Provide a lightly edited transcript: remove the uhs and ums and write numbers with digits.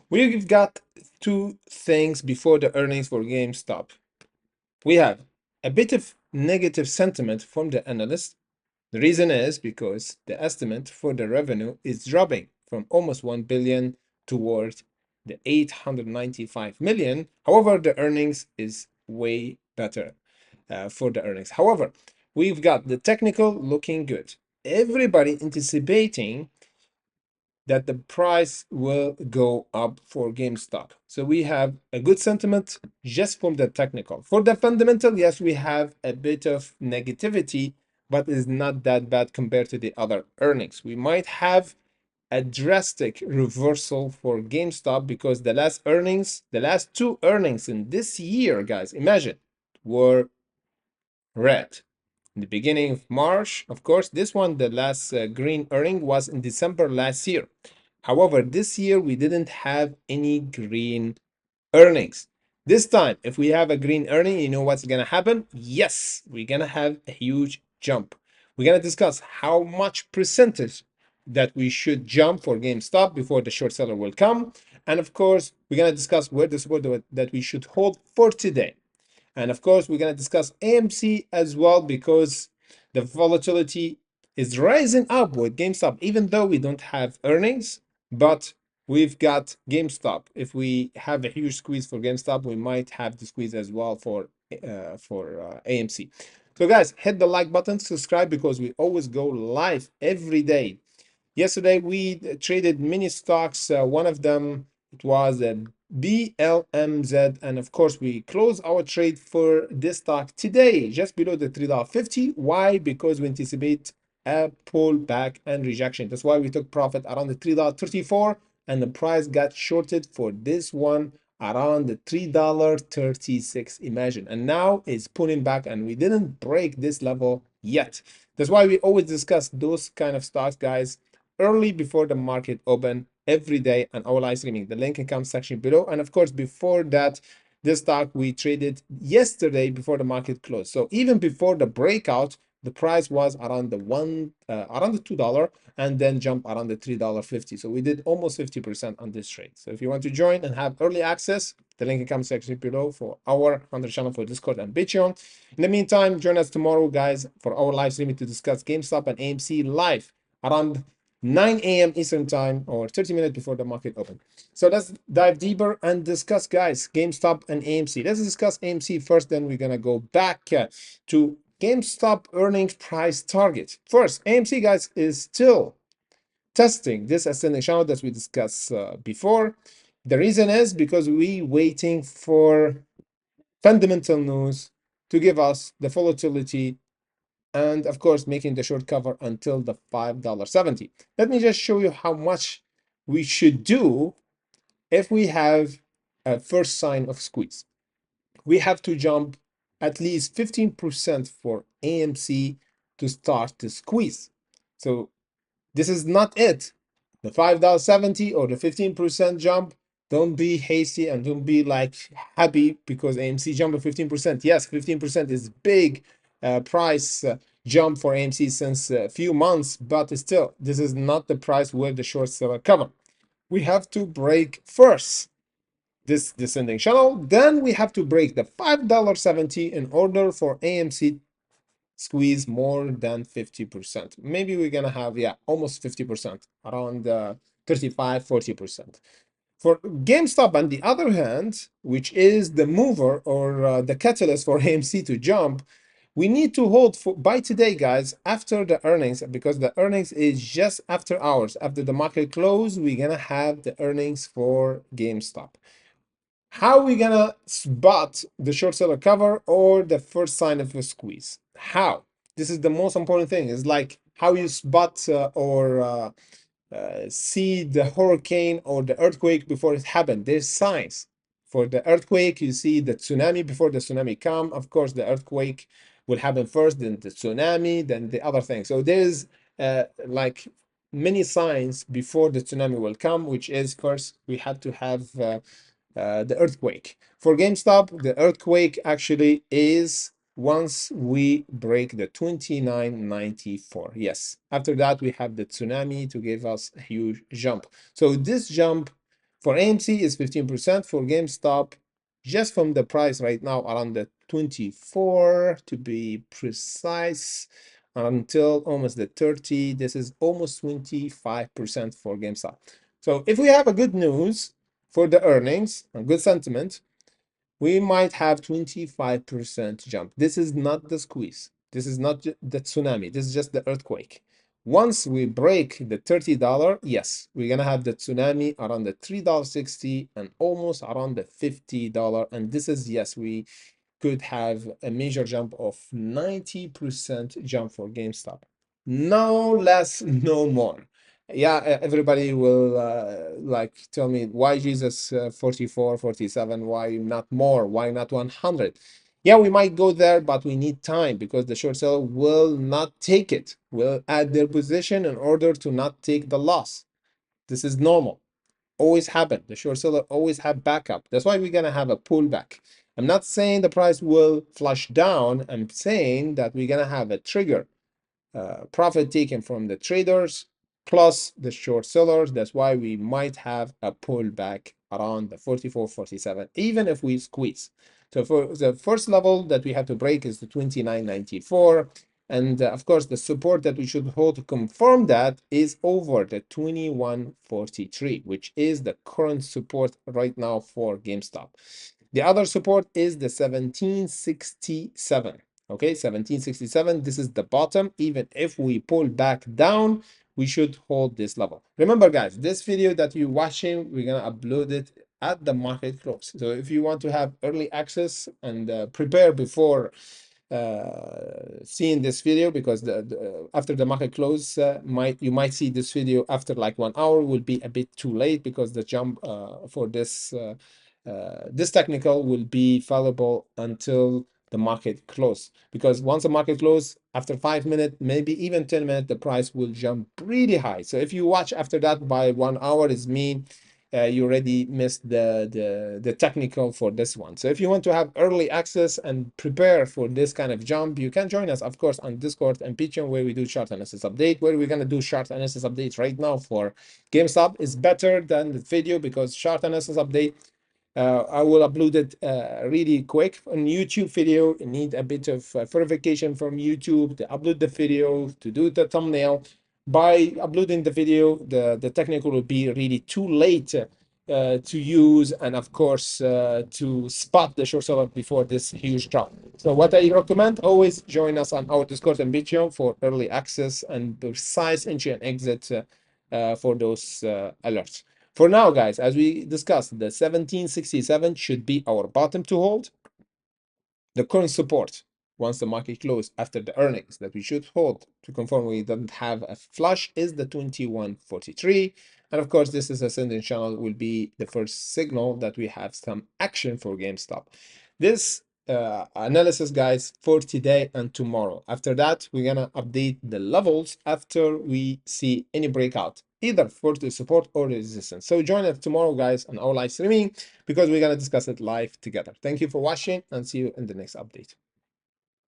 We've got two things before the earnings for GameStop. We have a bit of negative sentiment from the analysts. The reason is because the estimate for the revenue is dropping from almost 1 billion towards the 895 million. However, the earnings is way better for the earnings. However, we've got the technical looking good. Everybody anticipating that the price will go up for GameStop. So we have a good sentiment just from the technical. For the fundamental, yes, we have a bit of negativity, but it's not that bad compared to the other earnings. We might have a drastic reversal for GameStop because the last two earnings in this year, guys, imagine, were red. In the beginning of March, of course, this one, the last green earning was in December last year. However, this year we didn't have any green earnings. This time, if we have a green earning, you know what's going to happen? Yes, we're going to have a huge jump. We're going to discuss how much percentage that we should jump for GameStop before the short seller will come. And of course, we're going to discuss where the support that we should hold for today. And of course, we're going to discuss AMC as well because the volatility is rising up with GameStop, even though we don't have earnings, but we've got GameStop. If we have a huge squeeze for GameStop, we might have the squeeze as well for AMC. So guys, hit the like button, subscribe because we always go live every day. Yesterday we traded many stocks. One of them, it was a BLMZ, and of course we closed our trade for this stock today just below the $3.50. Why? Because we anticipate a pullback and rejection. That's why we took profit around the $3.34, and the price got shorted for this one around the $3.36. Imagine, and now it's pulling back, and we didn't break this level yet. That's why we always discuss those kind of stocks, guys, early before the market open every day on our live streaming. The link in comment section below. And of course, before that, this stock we traded yesterday before the market closed. So even before the breakout, the price was around the $2 and then jump around the $3.50. So we did almost 50% on this trade. So if you want to join and have early access, the link in comment section below for our 100 channel for Discord and Patreon. In the meantime, join us tomorrow, guys, for our live streaming to discuss GameStop and AMC live around 9 a.m. Eastern time or 30 minutes before the market open. So let's dive deeper and discuss, guys, GameStop and AMC. Let's discuss AMC first, then we're gonna go back to GameStop earnings price target. First, AMC, guys, is still testing this ascending channel that we discussed before. The reason is because we waiting for fundamental news to give us the volatility and of course making the short cover until the $5.70. Let me just show you how much we should do if we have a first sign of squeeze. We have to jump at least 15% for AMC to start the squeeze. So this is not it. The $5.70 or the 15% jump, don't be hasty and don't be like happy because AMC jumped 15%. Yes, 15% is big price jump for AMC since a few months, but still, this is not the price where the short seller cover. We have to break first this descending channel, then we have to break the $5.70 in order for AMC squeeze more than 50%. Maybe we're gonna have, yeah, almost 50%, around 35, 40%. For GameStop, on the other hand, which is the mover or the catalyst for AMC to jump, we need to hold for by today, guys, after the earnings, because the earnings is just after hours. After the market close, we're gonna have the earnings for GameStop. How are we gonna spot the short seller cover or the first sign of a squeeze? How? This is the most important thing. It's like how you spot or see the hurricane or the earthquake before it happened. There's signs. For the earthquake, you see the tsunami before the tsunami come. Of course, the earthquake will happen first, then the tsunami, then the other thing. So there's like many signs before the tsunami will come, which is first we have to have the earthquake. For GameStop, the earthquake actually is once we break the 29.94. Yes, after that we have the tsunami to give us a huge jump. So this jump For AMC is 15%. For GameStop, just from the price right now, around the 24 to be precise, until almost the 30. This is almost 25% for GameStop. So if we have a good news for the earnings and good sentiment, we might have 25% jump. This is not the squeeze. This is not the tsunami. This is just the earthquake. Once we break the $30, yes, we're gonna have the tsunami around the $3.60 and almost around the $50. And this is, yes, we could have a major jump of 90% jump for GameStop. No less, no more. Yeah, everybody will like tell me, why Jesus 44, 47, why not more, why not 100? Yeah, we might go there, but we need time because the short seller will not take it, will add their position in order to not take the loss. This is normal, always happen. The short seller always have backup. That's why we're gonna have a pullback. I'm not saying the price will flush down. I'm saying that we're gonna have a trigger, profit taken from the traders plus the short sellers. That's why we might have a pullback around the 44, 47, even if we squeeze. So for the first level that we have to break is the 29.94. And of course, the support that we should hold to confirm that is over the 21.43, which is the current support right now for GameStop. The other support is the 1767. Okay, 1767. This is the bottom. Even if we pull back down, we should hold this level. Remember, guys, this video that you're watching, we're gonna upload it at the market close. So if you want to have early access and prepare before seeing this video, because after the market close, you might see this video after like 1 hour, will be a bit too late because the jump for this technical will be fallible until the market close, because once the market close, after 5 minutes, maybe even 10 minutes, the price will jump pretty high. So if you watch after that by 1 hour, is mean you already missed the technical for this one. So if you want to have early access and prepare for this kind of jump, you can join us, of course, on Discord and Patreon, where we do chart analysis update, where we're going to do chart analysis updates right now for GameStop. Is better than the video because chart analysis update, I will upload it really quick. On YouTube video, you need a bit of verification from YouTube to upload the video, to do the thumbnail. By uploading the video, the technical will be really too late to use, and of course to spot the short seller before this huge drop. So what I recommend, always join us on our Discord and Patreon for early access and precise entry and exit for those alerts. For now, guys, as we discussed, the 1767 should be our bottom to hold. The current support, once the market closed after the earnings, that we should hold to confirm we don't have a flush, is the 21.43. And of course, this is ascending channel, will be the first signal that we have some action for GameStop. This analysis, guys, for today and tomorrow. After that, we're gonna update the levels after we see any breakout, either for the support or resistance. So join us tomorrow, guys, on our live streaming, because we're gonna discuss it live together. Thank you for watching, and see you in the next update.